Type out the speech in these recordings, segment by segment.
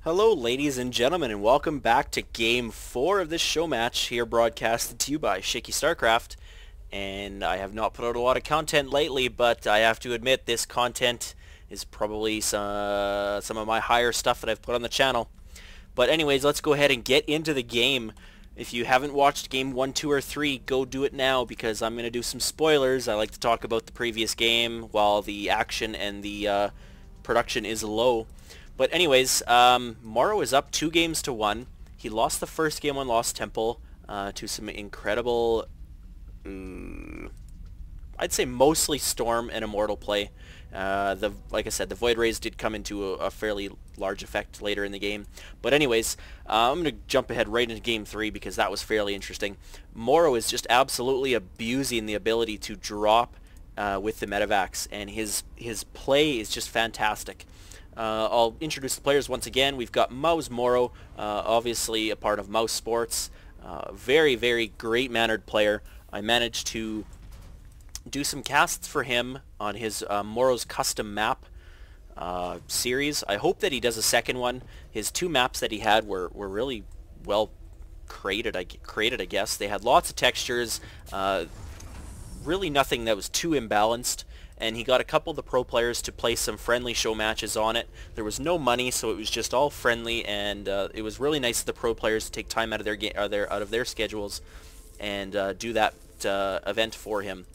Hello ladies and gentlemen, and welcome back to Game 4 of this show match here broadcasted to you by Shaky StarCraft. And I have not put out a lot of content lately, but I have to admit this content is probably some of my higher stuff that I've put on the channel. But anyways, let's go ahead and get into the game. If you haven't watched Game 1, 2, or 3, go do it now because I'm going to do some spoilers. I like to talk about the previous game while the action and the production is low. But anyways, MorroW is up 2-1. He lost the first game on Lost Temple to some incredible, I'd say mostly Storm and Immortal play. Like I said, the Void Rays did come into a fairly large effect later in the game. But anyways, I'm going to jump ahead right into Game 3 because that was fairly interesting. MorroW is just absolutely abusing the ability to drop with the Medivacs, and his play is just fantastic. I'll introduce the players once again. We've got Mouse MorroW, obviously a part of Mouse Sports. Very, very great-mannered player. I managed to do some casts for him on his MorroW's custom map series. I hope that he does a second one. His two maps that he had were really well created, I guess. They had lots of textures, really nothing that was too imbalanced. And he got a couple of the pro players to play some friendly show matches on it. There was no money, so it was just all friendly, and it was really nice of the pro players to take time out of their schedules and do that event for him.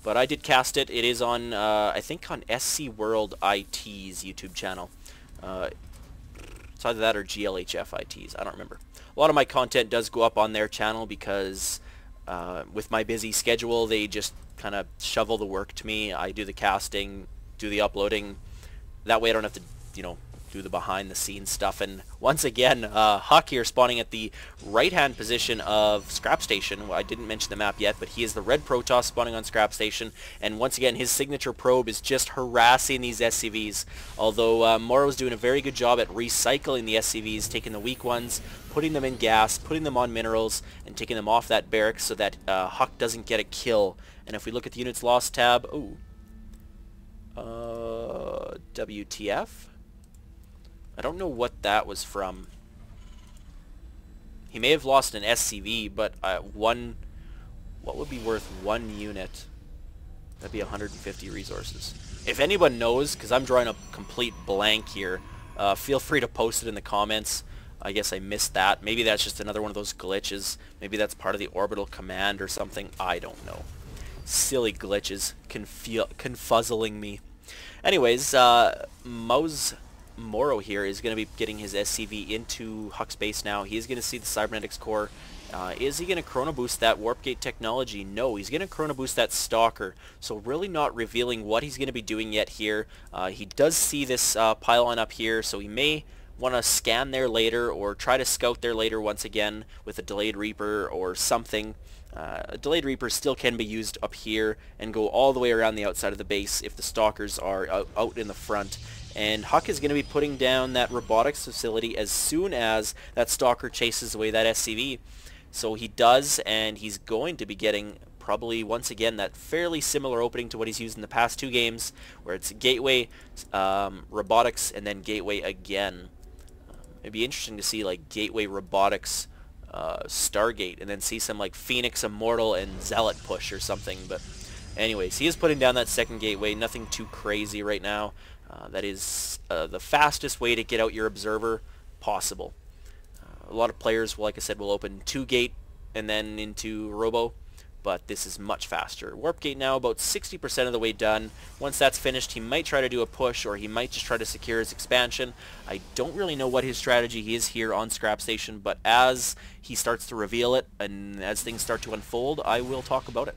But I did cast it. It is on, I think, on SC World IT's YouTube channel. It's either that or GLHF IT's. I don't remember. A lot of my content does go up on their channel because with my busy schedule, they just kind of shovel the work to me. I do the casting, do the uploading. That way I don't have to, do the behind the scenes stuff. And once again, HuK here spawning at the right-hand position of Scrap Station. Well, I didn't mention the map yet, but he is the red Protoss spawning on Scrap Station. And once again, his signature probe is just harassing these SCVs. Although MorroW's doing a very good job at recycling the SCVs, taking the weak ones, putting them in gas, putting them on minerals, and taking them off that barracks so that HuK doesn't get a kill. And if we look at the units lost tab, WTF? I don't know what that was from. He may have lost an SCV, but what would be worth one unit? That'd be 150 resources. If anyone knows, because I'm drawing a complete blank here, feel free to post it in the comments. I guess I missed that. Maybe that's just another one of those glitches. Maybe that's part of the orbital command or something. I don't know. Silly glitches confuzzling me. Anyways, Mouse MorroW here is going to be getting his SCV into HuK's base now. He is going to see the Cybernetics core. Is he going to chrono boost that warp gate technology? No, he's going to chrono boost that Stalker. So really not revealing what he's going to be doing yet here. He does see this pylon up here, so he may want to scan there later or try to scout there later once again with a Delayed Reaper or something. A Delayed Reaper still can be used up here and go all the way around the outside of the base if the Stalkers are out in the front. And HuK is going to be putting down that robotics facility as soon as that Stalker chases away that SCV. So he does, and he's going to be getting probably once again that fairly similar opening to what he's used in the past two games, where it's Gateway, robotics, and then Gateway again. It'd be interesting to see like Gateway, robotics, Stargate, and then see some like Phoenix, Immortal, and Zealot push or something. But anyways, he is putting down that second Gateway. Nothing too crazy right now. That is the fastest way to get out your Observer possible. A lot of players, like I said, will open 2 gate and then into Robo, but this is much faster. Warp gate now about 60% of the way done. Once that's finished, he might try to do a push, or he might just try to secure his expansion. I don't really know what his strategy is here on Scrap Station, but as he starts to reveal it and as things start to unfold, I will talk about it.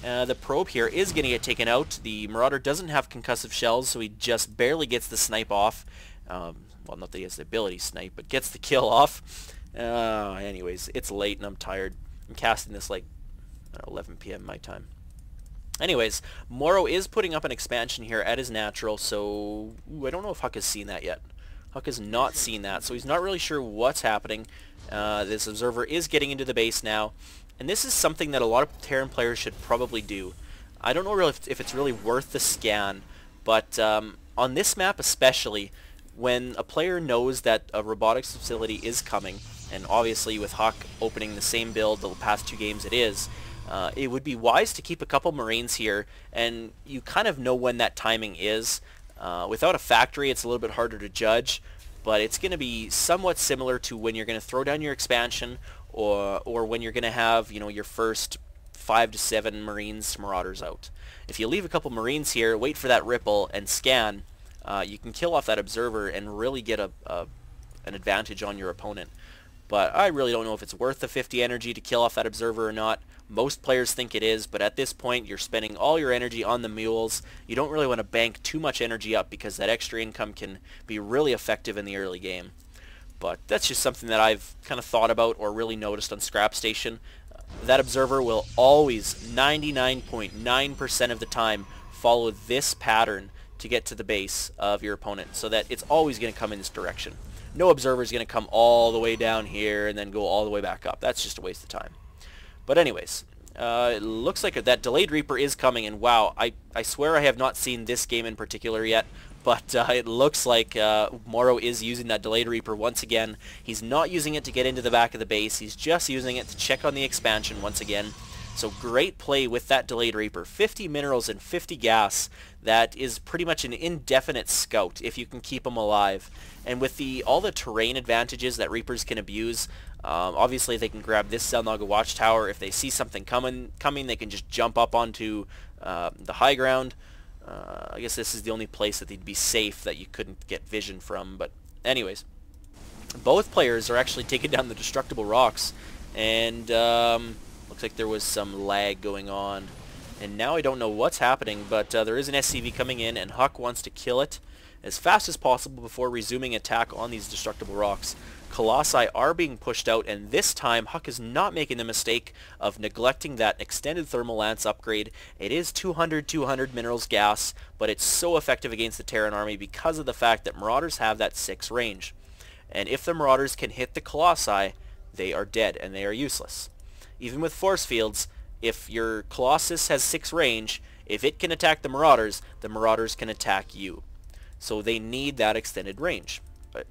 The probe here is going to get taken out. The Marauder doesn't have concussive shells, so he just barely gets the snipe off. Well, not that he has the ability snipe, but gets the kill off. Anyways, it's late and I'm tired. I'm casting this like 11 p.m. my time. Anyways, MorroW is putting up an expansion here at his natural, so I don't know if HuK has seen that yet. HuK has not seen that, so he's not really sure what's happening. This Observer is getting into the base now. And this is something that a lot of Terran players should probably do. I don't know really if it's really worth the scan, but on this map especially, when a player knows that a robotics facility is coming, and obviously with HuK opening the same build the past 2 games it would be wise to keep a couple Marines here, and you kind of know when that timing is. Without a factory, it's a little bit harder to judge, but it's going to be somewhat similar to when you're going to throw down your expansion, or when you're going to have, you know, your first 5 to 7 Marines Marauders out. If you leave a couple Marines here, wait for that ripple, and scan, you can kill off that observer and really get an advantage on your opponent. But I really don't know if it's worth the 50 energy to kill off that observer or not. Most players think it is, but at this point you're spending all your energy on the mules. You don't really want to bank too much energy up because that extra income can be really effective in the early game. But that's just something that I've kind of thought about or really noticed on Scrap Station. That observer will always, 99.9% of the time, follow this pattern to get to the base of your opponent, so that it's always going to come in this direction. No observer is going to come all the way down here and then go all the way back up. That's just a waste of time. But anyways, it looks like that Delayed Reaper is coming, and wow, I swear I have not seen this game in particular yet, but it looks like MorroW is using that Delayed Reaper once again. He's not using it to get into the back of the base, he's just using it to check on the expansion once again. So great play with that Delayed Reaper. 50 minerals and 50 gas. That is pretty much an indefinite scout if you can keep him alive. And with all the terrain advantages that Reapers can abuse, obviously they can grab this Zelnaga Watchtower. If they see something coming, they can just jump up onto the high ground. I guess this is the only place that they'd be safe that you couldn't get vision from. But anyways, both players are actually taking down the destructible rocks, and looks like there was some lag going on. And now I don't know what's happening, but there is an SCV coming in, and HuK wants to kill it as fast as possible before resuming attack on these destructible rocks. Colossi are being pushed out, and this time HuK is not making the mistake of neglecting that extended thermal lance upgrade. It is 200 minerals gas, but it's so effective against the Terran army because of the fact that Marauders have that 6 range. And if the Marauders can hit the Colossi, they are dead and they are useless. Even with force fields, if your Colossus has 6 range, if it can attack the Marauders can attack you. So they need that extended range.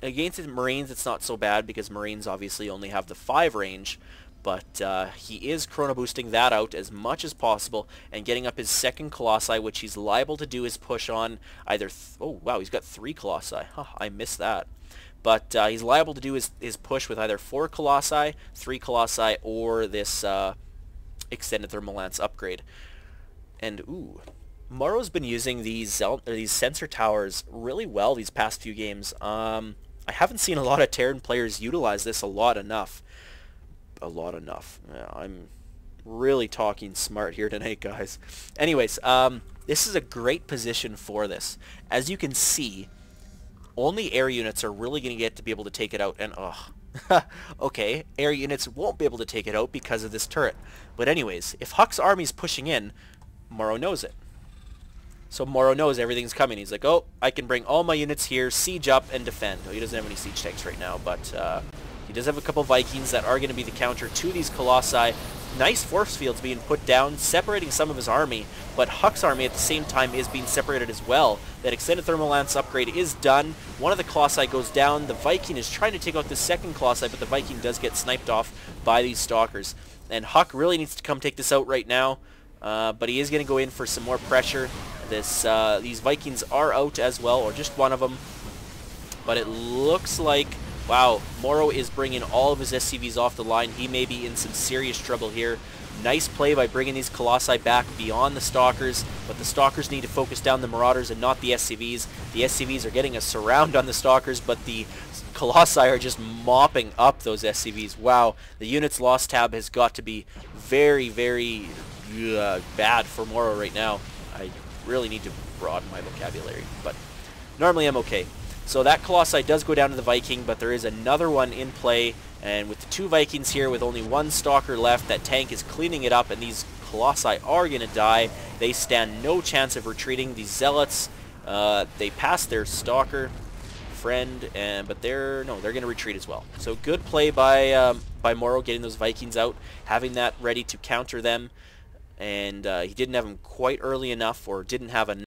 Against the Marines, it's not so bad because Marines obviously only have the 5 range, but he is chrono boosting that out as much as possible and getting up his second Colossi, which he's liable to do his push on either... oh wow, he's got 3 Colossi. Huh, I missed that. But he's liable to do his push with either 4 Colossi, 3 Colossi, or this extended thermal lance upgrade. And ooh, MorroW's been using these sensor towers really well these past few games. I haven't seen a lot of Terran players utilize this a lot enough. Yeah, I'm really talking smart here tonight, guys. Anyways, this is a great position for this. As you can see, only air units are really going to get to be able to take it out, and okay, air units won't be able to take it out because of this turret. But anyways, if HuK's army's pushing in, MorroW knows it. So MorroW knows everything's coming. He's like, oh, I can bring all my units here, siege up, and defend. Oh, he doesn't have any siege tanks right now, but he does have a couple Vikings that are going to be the counter to these Colossi. Nice force fields being put down, separating some of his army, but HuK's army at the same time is being separated as well. That extended thermal lance upgrade is done. One of the Colossi goes down. The Viking is trying to take out the second Colossi, but the Viking does get sniped off by these Stalkers. And HuK really needs to come take this out right now, but he is going to go in for some more pressure. These Vikings are out as well, or just one of them. But it looks like, wow, MorroW is bringing all of his SCVs off the line. He may be in some serious trouble here. Nice play by bringing these Colossi back beyond the Stalkers, but the Stalkers need to focus down the Marauders and not the SCVs. The SCVs are getting a surround on the Stalkers, but the Colossi are just mopping up those SCVs. Wow, the units lost tab has got to be very, very bad for MorroW right now. I really need to broaden my vocabulary, but normally I'm okay. So that Colossi does go down to the Viking, but there is another one in play, and with the 2 Vikings here with only 1 Stalker left, that tank is cleaning it up, and these Colossi are going to die. They stand no chance of retreating. These Zealots, they pass their Stalker friend, but they're going to retreat as well. So good play by MorroW getting those Vikings out, having that ready to counter them, and he didn't have them quite early enough, or didn't have enough